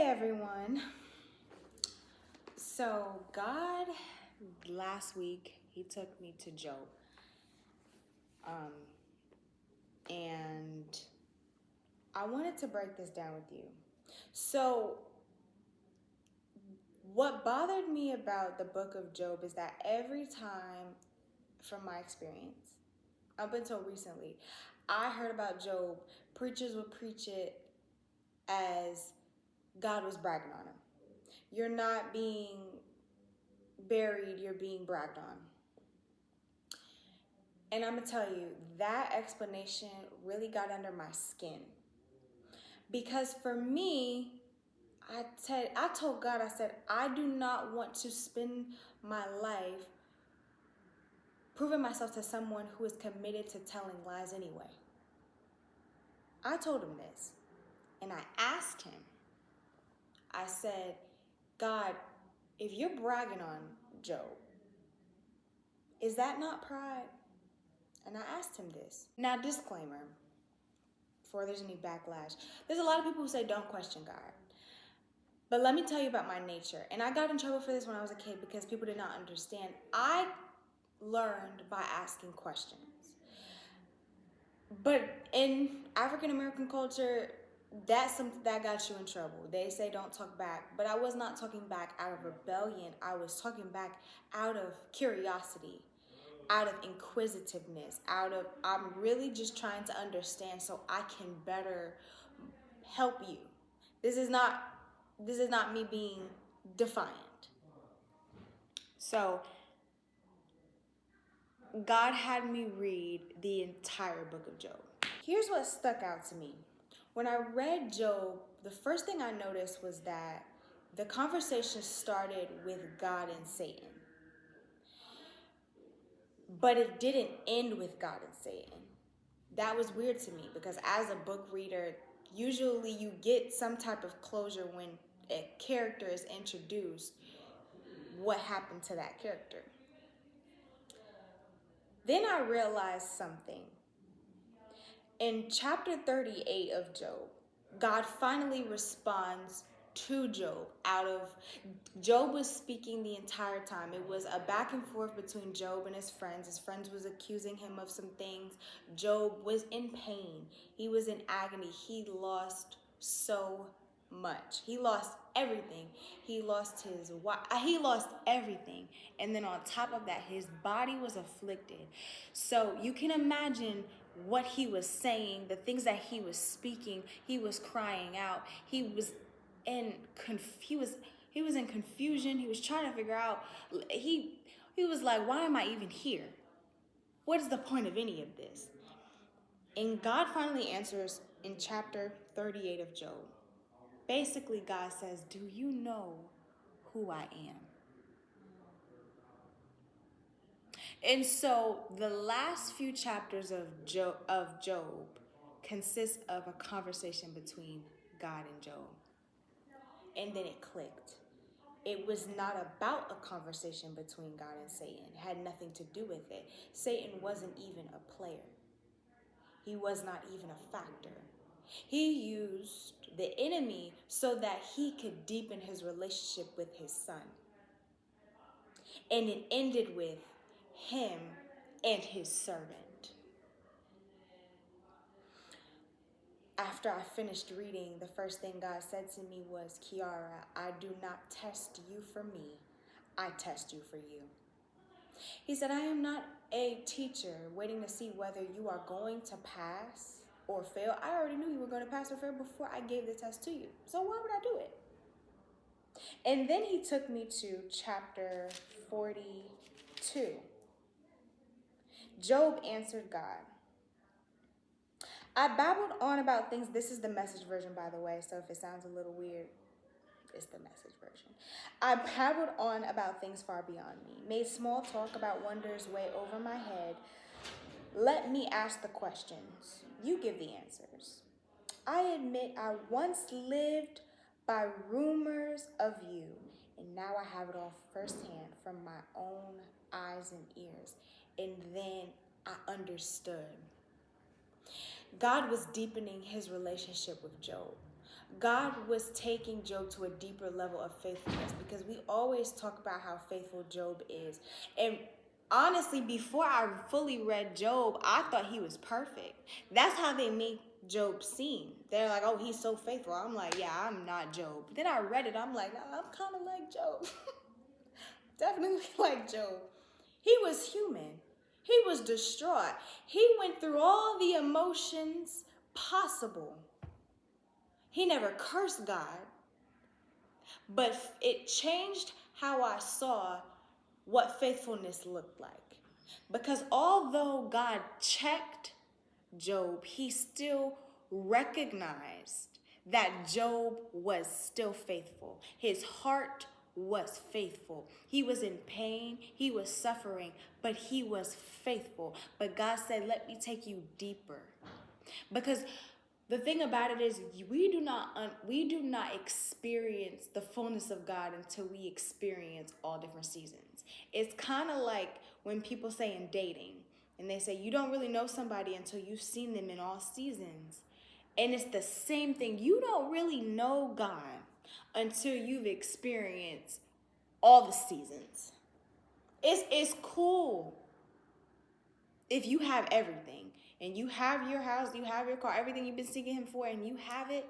everyone. So God, last week, he took me to Job. And I wanted to break this down with you. So what bothered me about the book of Job is that every time, from my experience, up until recently, I heard about Job, preachers would preach it as God was bragging on him. You're not being buried, you're being bragged on. And I'm gonna tell you, that explanation really got under my skin. Because for me, I told God, I said, I do not want to spend my life proving myself to someone who is committed to telling lies anyway. I told him this, and I asked him, I said, God, if you're bragging on Job, is that not pride? And I asked him this. Now, disclaimer, before there's any backlash, there's a lot of people who say don't question God. But let me tell you about my nature. And I got in trouble for this when I was a kid because people did not understand. I learned by asking questions. But in African American culture, that's something that got you in trouble. They say don't talk back. But I was not talking back out of rebellion. I was talking back out of curiosity, out of inquisitiveness, I'm really just trying to understand so I can better help you. This is not me being defiant. So God had me read the entire book of Job. Here's what stuck out to me. When I read Job, the first thing I noticed was that the conversation started with God and Satan. But it didn't end with God and Satan. That was weird to me because as a book reader, usually you get some type of closure when a character is introduced, what happened to that character. Then I realized something. In chapter 38 of Job, God finally responds to Job. Job was speaking the entire time. It was a back and forth between Job and his friends. His friends was accusing him of some things. Job was in pain. He was in agony. He lost so much. He lost everything. He lost his wife. He lost everything. And then on top of that, his body was afflicted. So you can imagine what he was saying, the things that he was speaking. He was crying out. He was in confusion. He was trying to figure out. He was like, why am I even here? What is the point of any of this? And God finally answers in chapter 38 of Job. Basically, God says, do you know who I am? And so the last few chapters of Job consist of a conversation between God and Job. And then it clicked. It was not about a conversation between God and Satan. It had nothing to do with it. Satan wasn't even a player. He was not even a factor. He used the enemy so that he could deepen his relationship with his son. And it ended with him and his servant. After I finished reading, the first thing God said to me was, Kiara, I do not test you for me. I test you for you. He said, I am not a teacher waiting to see whether you are going to pass or fail. I already knew you were going to pass or fail before I gave the test to you. So why would I do it? And then he took me to chapter 42. Job answered God. I babbled on about things. This is the Message version, by the way, so if it sounds a little weird, it's the Message version. I babbled on about things far beyond me, made small talk about wonders way over my head. Let me ask the questions. You give the answers. I admit I once lived by rumors of you, and now I have it all firsthand from my own eyes and ears. And then I understood. God was deepening his relationship with Job God was taking Job to a deeper level of faithfulness, because we always talk about how faithful Job is. And honestly, before I fully read Job, I thought he was perfect. That's how they make Job seem. They're like, oh, he's so faithful. I'm like, yeah, I'm not Job. Then I read it. I'm like, I'm kind of like Job. Definitely like Job. He was human. He was distraught. He went through all the emotions possible. He never cursed God, but it changed how I saw what faithfulness looked like. Because although God checked Job, he still recognized that Job was still faithful. His heart was faithful. He was in pain, he was suffering, but he was faithful. But God said, let me take you deeper. Because the thing about it is, we do not experience the fullness of God until we experience all different seasons. It's kind of like when people say in dating, and they say you don't really know somebody until you've seen them in all seasons. And it's the same thing. You don't really know God until you've experienced all the seasons. It's cool if you have everything, and you have your house, you have your car, everything you've been seeking him for, and you have it.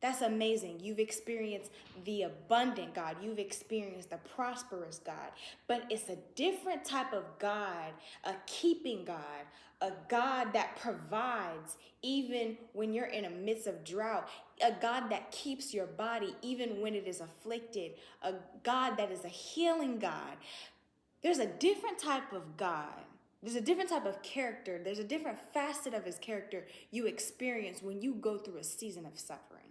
That's amazing. You've experienced the abundant God. You've experienced the prosperous God. But it's a different type of God, a keeping God, a God that provides even when you're in a midst of drought, a God that keeps your body even when it is afflicted, a God that is a healing God. There's a different type of God. There's a different type of character. There's a different facet of his character you experience when you go through a season of suffering.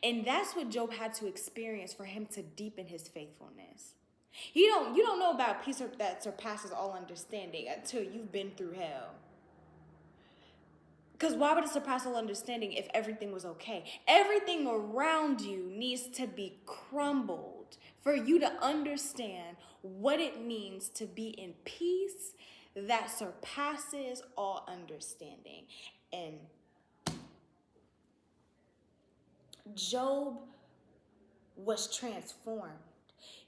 And that's what Job had to experience for him to deepen his faithfulness. You don't know about peace that surpasses all understanding until you've been through hell. Because why would it surpass all understanding if everything was okay? Everything around you needs to be crumbled for you to understand what it means to be in peace that surpasses all understanding. And Job was transformed.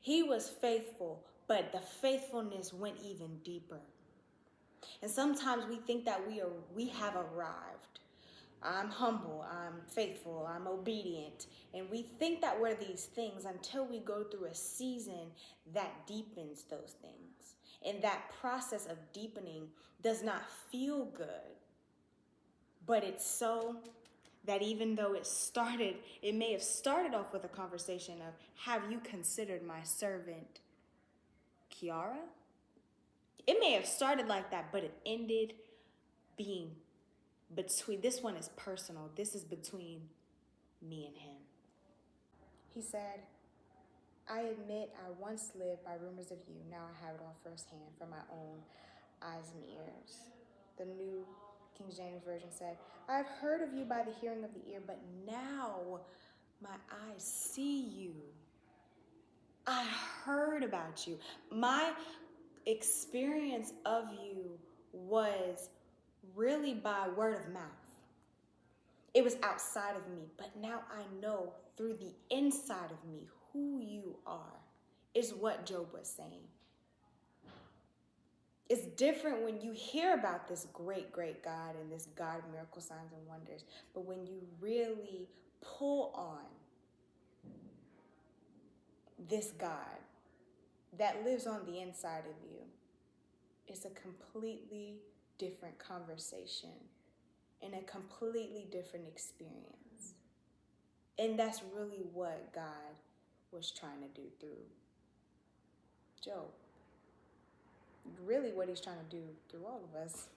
He was faithful, but the faithfulness went even deeper. And sometimes we think that we have arrived. I'm humble, I'm faithful, I'm obedient. And we think that we're these things until we go through a season that deepens those things. And that process of deepening does not feel good. But it's so that even though it may have started off with a conversation of, have you considered my servant, Kiara? It may have started like that, but it ended being between, this one is personal. This is between me and him. He said, I admit I once lived by rumors of you. Now I have it all firsthand from my own eyes and ears. The New King James Version said, I've heard of you by the hearing of the ear, but now my eyes see you. I heard about you. My experience of you was really by word of mouth. It was outside of me, but now I know through the inside of me who you are, is what Job was saying. It's different when you hear about this great, great God and this God of miracle signs and wonders, but when you really pull on this God that lives on the inside of you, it's a completely different conversation and a completely different experience. And that's really what God was trying to do through Job. Really what he's trying to do through all of us.